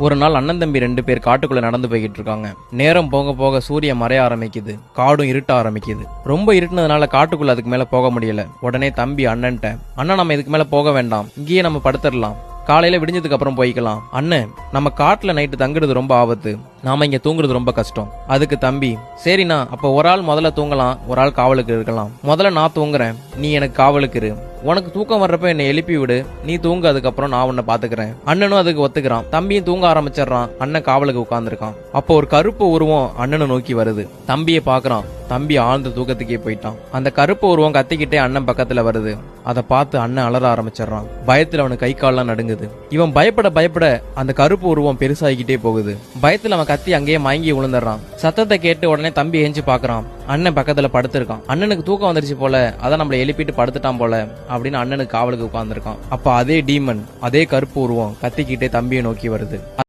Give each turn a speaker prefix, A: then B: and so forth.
A: ஒரு நாள் அண்ணன் தம்பி 2 பேர் காட்டுக்குள்ள நடந்து போய்கிட்டு இருக்காங்க. நேரம் போக போக சூரியன் மறைய ஆரம்பிக்குது. காடும் இருட்ட ஆரம்பிக்குது. ரொம்ப இருட்டுனதுனால காட்டுக்குள்ள அதுக்கு மேல போக முடியல. உடனே தம்பி அண்ணன்ட்ட, அண்ணா நம்ம இதுக்கு மேல போக வேண்டாம், இங்கேயே நம்ம படுத்துடலாம், காலையில விடிஞ்சதுக்கு அப்புறம் போய்க்கலாம். அண்ணன், நம்ம காட்டுல நைட்டு தங்குறது ரொம்ப ஆபத்து, நாம இங்க தூங்குறது ரொம்ப கஷ்டம். அதுக்கு தம்பி, சரிண்ணா, அப்ப ஒரு ஆள் முதல்ல தூங்கலாம், ஒரு ஆள் காவலுக்கு இருக்கலாம். முதல்ல நான் தூங்குறேன், நீ எனக்கு காவலுக்கு இரு. உனக்கு தூக்கம் வர்றப்ப என்னை எழுப்பி விடு, நீ தூங்க, அதுக்கப்புறம் நான் உன்னை பாத்துக்கிறேன். அண்ணனும் அதுக்கு ஒத்துக்கிறான். தம்பியும் தூங்க ஆரம்பிச்சிடறான். அண்ணன் காவலுக்கு உட்கார்ந்துருக்கான். அப்போ ஒரு கருப்பு உருவம் அண்ணனை நோக்கி வருது. தம்பியை பாக்குறான். தம்பி ஆழ்ந்த தூக்கத்துக்கே போயிட்டான். அந்த கருப்பு உருவம் கத்திக்கிட்டே அண்ணன் பக்கத்துல வருது. அதை பார்த்து அண்ணன் அலற ஆரம்பிச்சிடறான். பயத்துல அவனுக்கு கை கால்லாம் நடுங்குது. இவன் பயப்பட பயப்பட அந்த கருப்பு உருவம் பெருசாகிக்கிட்டே போகுது. பயத்துல அவன் கத்தி அங்கேயே மயங்கி விழுந்துடுறான். சத்தத்தை கேட்டு உடனே தம்பி ஏஞ்சி பாக்குறான். அண்ணன் பக்கத்துல படுத்திருக்கான். அண்ணனுக்கு தூக்கம் வந்துருச்சு போல, அதான் நம்மளை எழுப்பிட்டு படுத்துட்டான் போல அப்படின்னு அண்ணனுக்கு காவலுக்கு உட்கார்ந்துருக்கான். அப்ப அதே டீமன், அதே கருப்பு உருவம் கத்திக்கிட்டே தம்பியை நோக்கி வருது.